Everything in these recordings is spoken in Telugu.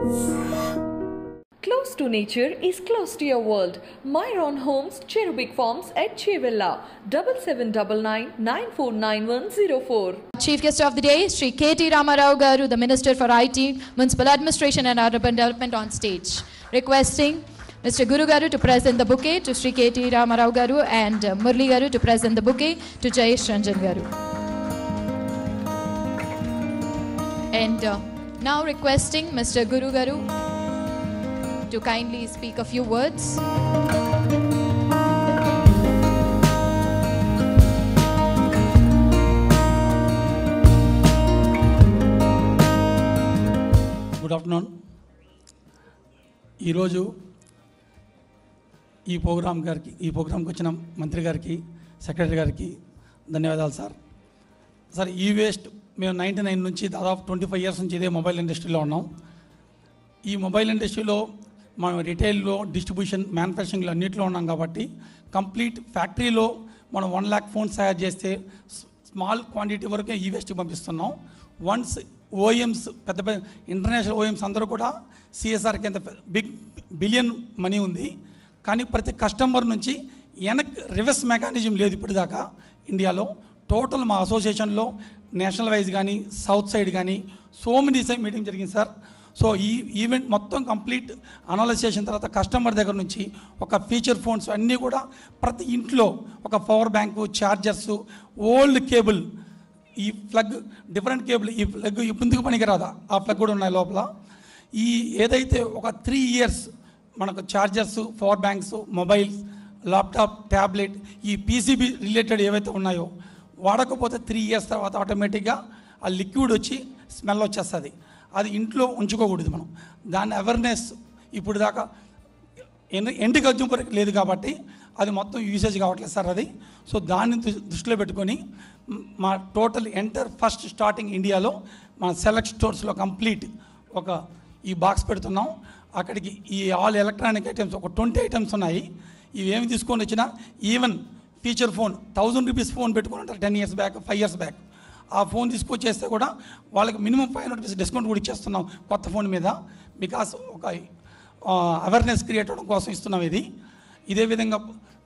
Close to nature is close to your world. Myron Homes, Cherubic Farms at Chevilla, 7799949104. Chief guest of the day, Sri K.T. Ramarao Garu, the Minister for IT, Municipal Administration and Urban Development on stage. Requesting Mr. Guru Garu to present the bouquet to Sri K.T. Ramarao Garu and Murli Garu to present the bouquet to Jayesh Ranjan Garu. And now requesting Mr. Guru Garu to kindly speak a few words. Good afternoon. ఈరోజు ఈ ప్రోగ్రాంకి వచ్చిన మంత్రి గారికి, సెక్రటరీ గారికి ధన్యవాదాలు సార్. సార్, ఈ వేస్ట్ మేము 99 నుంచి దాదాపు 25 ఇయర్స్ నుంచి ఇదే మొబైల్ ఇండస్ట్రీలో ఉన్నాం. ఈ మొబైల్ ఇండస్ట్రీలో మనం రిటైల్లో, డిస్ట్రిబ్యూషన్, మ్యానుఫ్యాక్చరింగ్లో అన్నింటిలో ఉన్నాం కాబట్టి కంప్లీట్ ఫ్యాక్టరీలో మనం 1 lakh ఫోన్స్ తయారు చేస్తే స్మాల్ క్వాంటిటీ వరకే ఈ వేస్ట్కి పంపిస్తున్నాం. వన్స్ ఓఎమ్స్, పెద్ద పెద్ద ఇంటర్నేషనల్ ఓఎమ్స్ అందరూ కూడా సిఎస్ఆర్కి ఎంత బిలియన్ మనీ ఉంది, కానీ ప్రతి కస్టమర్ నుంచి రివర్స్ మెకానిజం లేదు ఇప్పటిదాకా ఇండియాలో. టోటల్ మా అసోసియేషన్లో నేషనల్ వైజ్ కానీ, సౌత్ సైడ్ కానీ సో మెనీ మీటింగ్ జరిగింది సార్. సో ఈ ఈవెంట్ మొత్తం కంప్లీట్ అనాలిసిస్ చేసిన తర్వాత కస్టమర్ దగ్గర నుంచి ఒక ఫీచర్ ఫోన్స్ అన్నీ కూడా ప్రతి ఇంట్లో ఒక power bank, chargers, old cable, ఈ ప్లగ్, డిఫరెంట్ కేబుల్, ఈ ప్లగ్ ముందుకు పనికిరాదా ఆ ప్లగ్ కూడా ఉన్నాయి లోపల. ఈ ఏదైతే ఒక 3 years మనకు chargers, power banks, mobiles, laptop, tablet, ఈ పీసీబీ రిలేటెడ్ ఏవైతే ఉన్నాయో వాడకపోతే 3 years తర్వాత ఆటోమేటిక్గా ఆ లిక్విడ్ వచ్చి స్మెల్ వచ్చేస్తుంది. అది ఇంట్లో ఉంచుకోకూడదు మనం. దాని అవేర్నెస్ ఇప్పుడు దాకా ఎండు గజ్జం వరకు లేదు కాబట్టి అది మొత్తం యూసేజ్ కావట్లేదు సార్ అది. సో దాన్ని దృష్టిలో పెట్టుకొని మా టోటల్ ఫస్ట్ స్టార్టింగ్ ఇండియాలో మన సెలెక్ట్ స్టోర్స్లో కంప్లీట్ ఒక ఈ బాక్స్ పెడుతున్నాం. అక్కడికి ఈ ఆల్ ఎలక్ట్రానిక్ ఐటమ్స్ ఒక 20 items ఉన్నాయి. ఇవేమి తీసుకొని వచ్చినా even feature phone 1000 rupees phone పెట్టుకుని ఉంటారు 10 years బ్యాక్, 5 years బ్యాక్. ఆ ఫోన్ తీసుకొచ్చేస్తే కూడా వాళ్ళకి మినిమం 500 rupees డిస్కౌంట్ కూడా ఇచ్చేస్తున్నాం కొత్త ఫోన్ మీద. బికాస్ ఒక అవేర్నెస్ క్రియేట్ అవ్వడం కోసం ఇస్తున్నాం ఇది. ఇదే విధంగా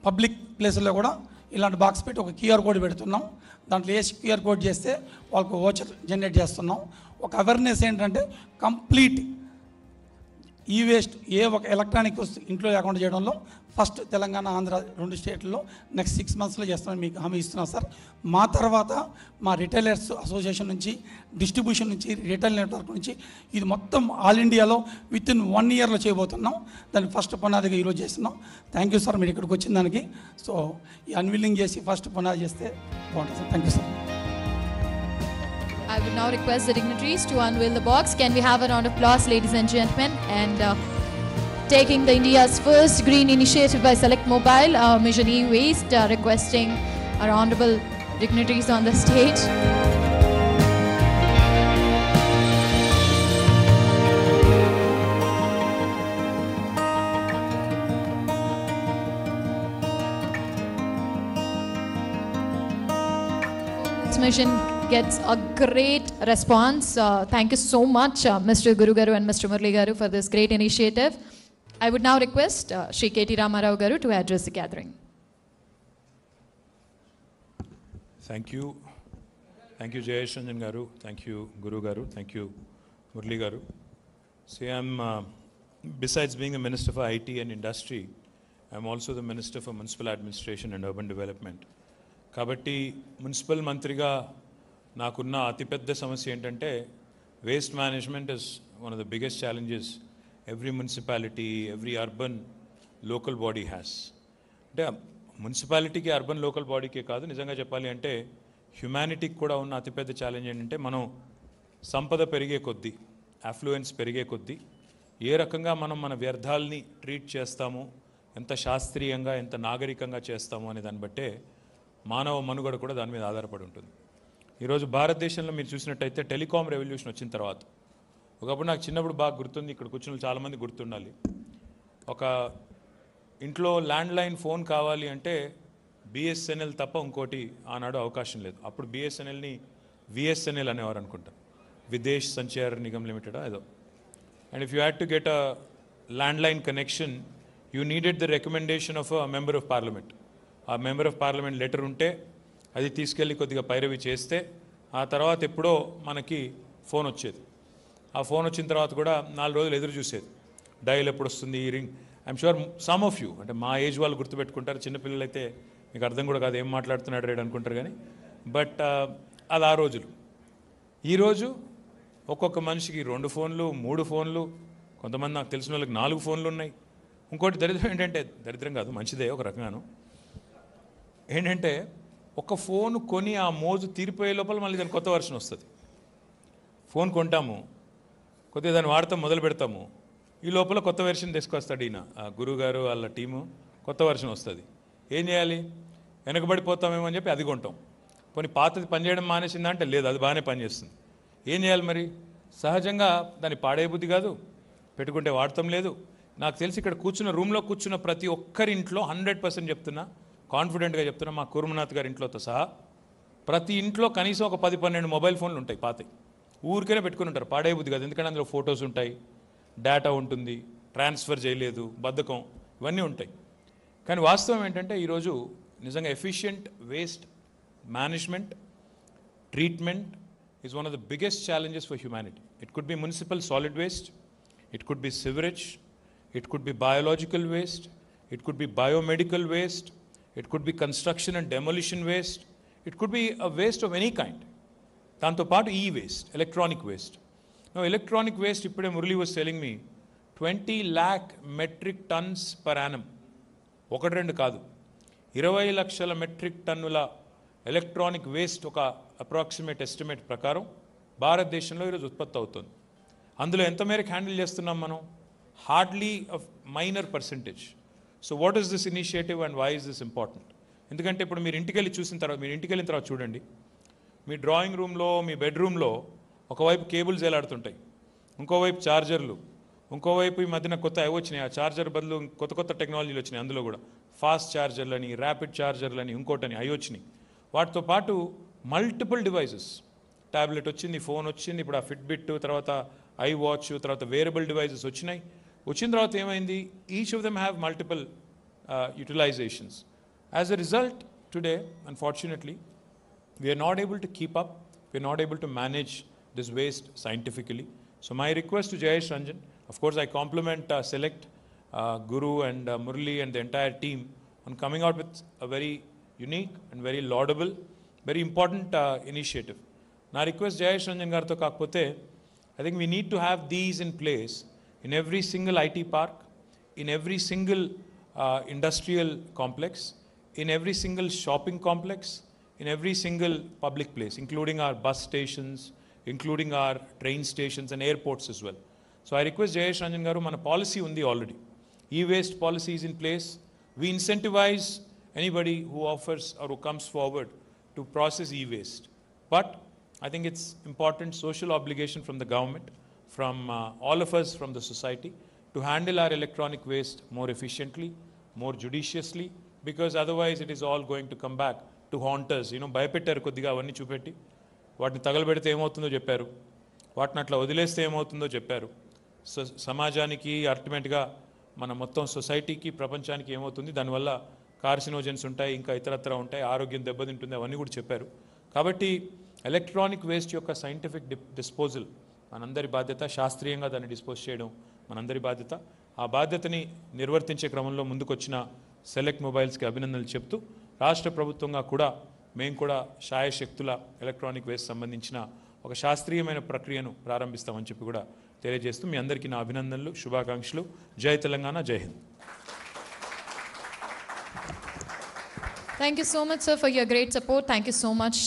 పబ్లిక్ ప్లేసుల్లో కూడా ఇలాంటి బాక్స్ పెట్టి ఒక QR కోడ్ పెడుతున్నాం. దాంట్లో ఏ QR కోడ్ చేస్తే వాళ్ళకు ఓచర్ జనరేట్ చేస్తున్నాం. ఒక అవేర్నెస్ ఏంటంటే కంప్లీట్ ఈ వేస్ట్ ఏ ఒక ఎలక్ట్రానిక్ వస్తువు ఇంట్లో లేకుండా చేయడంలో ఫస్ట్ తెలంగాణ, ఆంధ్ర 2 స్టేట్లలో నెక్స్ట్ 6 monthsలో చేస్తామని మీకు హామీ ఇస్తున్నాం సార్. మా తర్వాత మా రిటైలర్స్ అసోసియేషన్ నుంచి, డిస్ట్రిబ్యూషన్ నుంచి, రిటైల్ నెట్వర్క్ నుంచి ఇది మొత్తం ఆల్ ఇండియాలో వితిన్ 1 yearలో చేయబోతున్నాం. దాన్ని ఫస్ట్ పునాదిగా ఈరోజు చేస్తున్నాం. థ్యాంక్ యూ సార్ మీరు ఇక్కడికి వచ్చిన దానికి. సో ఈ అన్విల్లింగ్ చేసి ఫస్ట్ పునాది చేస్తే బాగుంటుంది sir. Thank you sir. I would now request the dignitaries to unveil the box. Can we have a round of applause, ladies and gentlemen? And taking the India's first green initiative by Select Mobile, Mission E-Waste, requesting our honorable dignitaries on the stage. This mission gets a great response. Thank you so much, Mr. Guru Garu and Mr. Murli Garu, for this great initiative. I would now request Sri K.T. Ramarao Garu to address the gathering. Thank you. Thank you, Jayesh Ranjan Garu. Thank you, Guru Garu. Thank you, Murli Garu. See, besides being the Minister for IT and Industry, I'm also the Minister for Municipal Administration and Urban Development. Kabatti, Municipal Mantriga, నాకున్న అతిపెద్ద సమస్య ఏంటంటే waste management is one of the biggest challenges every municipality, every urban local body has. అంటే మున్సిపాలిటీకి, అర్బన్ లోకల్ బాడీకే కాదు, నిజంగా చెప్పాలి అంటే హ్యుమానిటీకి కూడా ఉన్న అతిపెద్ద ఛాలెంజ్ ఏంటంటే మనం సంపద పెరిగే కొద్దీ, అఫ్లూయెన్స్ పెరిగే కొద్దీ ఏ రకంగా మనం మన వ్యర్థాలని ట్రీట్ చేస్తాము, ఎంత శాస్త్రీయంగా, ఎంత నాగరికంగా చేస్తాము అనే దాన్ని బట్టే మానవ మనుగడ కూడా దాని మీద ఆధారపడి ఉంటుంది. ఈరోజు భారతదేశంలో మీరు చూసినట్టయితే టెలికాం రెవల్యూషన్ వచ్చిన తర్వాత, ఒకప్పుడు నాకు చిన్నప్పుడు బాగా గుర్తుంది, ఇక్కడ కూర్చున్న చాలామంది గుర్తుండాలి, ఒక ఇంట్లో ల్యాండ్లైన్ ఫోన్ కావాలి అంటే బిఎస్ఎన్ఎల్ తప్ప ఇంకోటి ఆనాడు అవకాశం లేదు. అప్పుడు బిఎస్ఎన్ఎల్ని విఎస్ఎన్ఎల్ అనేవారు అనుకుంటా, విదేశ్ సంచార్ నిగమ్ లిమిటెడ్ ఏదో. and if you had to get a landline connection, you needed the recommendation of a member of parliament. ఆ మెంబర్ ఆఫ్ పార్లమెంట్ లెటర్ ఉంటే అది తీసుకెళ్ళి కొద్దిగా పైరవి చేస్తే ఆ తర్వాత ఎప్పుడో మనకి ఫోన్ వచ్చేది. ఆ ఫోన్ వచ్చిన తర్వాత కూడా 4 రోజులు ఎదురు చూసేది, డయల్ ఎప్పుడు వస్తుంది, ఈ ring. I'm sure some of you, అంటే మా ఏజ్ వాళ్ళు గుర్తుపెట్టుకుంటారు, చిన్నపిల్లలు అయితే మీకు అర్థం కూడా కాదు, ఏం మాట్లాడుతున్నాడు రేడు అనుకుంటారు కానీ. బట్ అది ఆ రోజులు. ఈరోజు ఒక్కొక్క మనిషికి 2 ఫోన్లు, 3 ఫోన్లు, కొంతమంది నాకు తెలిసిన వాళ్ళకి 4 ఫోన్లు ఉన్నాయి. ఇంకోటి దరిద్రం ఏంటంటే, దరిద్రం కాదు మంచిదే ఒక రకంగాను, ఏంటంటే ఒక ఫోన్ కొని ఆ మోజు తీరిపోయే లోపల మళ్ళీ దాని కొత్త వర్షన్ వస్తుంది. ఫోన్ కొంటాము, కొద్దిగా దాన్ని వాడతాం, మొదలు పెడతాము, ఈ లోపల కొత్త వెర్షన్ తీసుకొస్తాడు ఈయన గురువు గారు వాళ్ళ టీము, కొత్త వెర్షన్ వస్తుంది. ఏం చేయాలి, వెనకబడిపోతామేమో అని చెప్పి అది కొంటాం. కొన్ని పాతది పనిచేయడం మానేసిందా అంటే లేదు, అది బాగానే పనిచేస్తుంది. ఏం చేయాలి మరి, సహజంగా దాన్ని పాడే బుద్ధి కాదు, పెట్టుకుంటే వాడటం లేదు. నాకు తెలిసి ఇక్కడ కూర్చున్న రూమ్లో కూర్చున్న ప్రతి ఒక్కరి ఇంట్లో 100% చెప్తున్నా, కాన్ఫిడెంట్గా చెప్తున్నా, మా కురుమనాథ్ గారి ఇంట్లోతో సహా ప్రతి ఇంట్లో కనీసం ఒక 10-12 మొబైల్ ఫోన్లు ఉంటాయి పాతవి. ఊరికనే పెట్టుకుని ఉంటారు, పాడే బుద్ధి కాదు, ఎందుకంటే అందులో ఫొటోస్ ఉంటాయి, డేటా ఉంటుంది, ట్రాన్స్ఫర్ చేయలేదు, బద్ధకం, ఇవన్నీ ఉంటాయి. కానీ వాస్తవం ఏంటంటే ఈరోజు నిజంగా efficient waste management, treatment is one of the biggest challenges for humanity. It could be municipal solid waste, it could be sewerage, it could be biological waste, it could be biomedical waste, it could be construction and demolition waste, it could be a waste of any kind. Tanto part e-waste, electronic waste. Now electronic waste, ippude Murali was telling me, 20 lakh metric tons per annum. ఒకటి రెండు కాదు, 20 లక్షల మెట్రిక్ టన్నుల ఎలక్ట్రానిక్ వేస్ట్ ఒక అప్రాక్సిమేట్ ఎస్టిమేట్ ప్రకారం భారతదేశంలో ఈరోజు ఉత్పత్తి అవుతుంది. అందులో ఎంత మేరకు హ్యాండిల్ చేస్తున్నాం మనం? Hardly a minor percentage. So what is this initiative and why is this important? ఎందుకంటే ఇప్పుడు మీరు ఇంటికి వెళ్ళిన తర్వాత చూడండి, మీ డ్రాయింగ్ రూమ్లో, మీ బెడ్రూమ్లో ఒకవైపు కేబుల్స్ వేలాడుతుంటాయి, ఇంకోవైపు ఛార్జర్లు, ఇంకోవైపు ఈ మధ్యన కొత్త అవి వచ్చినాయి, ఆ ఛార్జర్ బదులు కొత్త టెక్నాలజీలు వచ్చినాయి, అందులో కూడా ఫాస్ట్ ఛార్జర్లని, ర్యాపిడ్ ఛార్జర్లని, ఇంకోటని అవి వచ్చినాయి. వాటితో పాటు మల్టిపుల్ డివైజెస్, ట్యాబ్లెట్ వచ్చింది, ఫోన్ వచ్చింది, ఇప్పుడు ఆ ఫిట్బిట్, తర్వాత ఐ వాచ్, తర్వాత వేరబుల్ డివైజెస్ వచ్చినాయి. వచ్చిన తర్వాత ఏమైంది, each of them have multiple utilisations. As a result today unfortunately we are not able to keep up, we are not able to manage this waste scientifically. So my request to Jayesh Ranjan, of course I compliment Select, Guru and Murali and the entire team on coming out with a very unique and very laudable, very important initiative. Na request Jayesh Ranjan gartho kakapothe, I think we need to have these in place in every single IT park, in every single industrial complex, in every single shopping complex, in every single public place, including our bus stations, including our train stations and airports as well. So I request Jayesh Ranjan garu, mana policy undi already. E-waste policy is in place. We incentivize anybody who offers or who comes forward to process e-waste. But I think it's important social obligation from the government, from all of us from the society, to handle our electronic waste more efficiently, more judiciously, because otherwise it is all going to come back to haunt us. భయపెట్టారు కొద్దిగా, అవన్నీ చూపెట్టి వాటిని తగలబెడితే ఏమవుతుందో చెప్పారు, వాటిని అట్లా వదిలేస్తే ఏమవుతుందో చెప్పారు. సమాజానికి అల్టిమేట్గా మన మొత్తం సొసైటీకి, ప్రపంచానికి ఏమవుతుంది, దానివల్ల కార్సినోజెన్స్ ఉంటాయి, ఇంకా ఇతరత్ర ఉంటాయి, ఆరోగ్యం దెబ్బతింటుంది, అవన్నీ కూడా చెప్పారు. కాబట్టి ఎలక్ట్రానిక్ వేస్ట్ యొక్క సైంటిఫిక్ డిస్పోజల్ మనందరి బాధ్యత, శాస్త్రీయంగా దాన్ని డిస్పోజ్ చేయడం మనందరి బాధ్యత. ఆ బాధ్యతని నిర్వర్తించే క్రమంలో ముందుకొచ్చిన సెలెక్ట్ మొబైల్స్కి అభినందనలు చెప్తూ, రాష్ట్ర ప్రభుత్వంగా కూడా మేము కూడా శాయశక్తుల ఎలక్ట్రానిక్ వేస్ట్ సంబంధించిన ఒక శాస్త్రీయమైన ప్రక్రియను ప్రారంభిస్తామని చెప్పి కూడా తెలియజేస్తూ మీ అందరికీ నా అభినందనలు, శుభాకాంక్షలు. జై తెలంగాణ, జై Hind. Thank you so much, sir, for your great support. Thank you so much.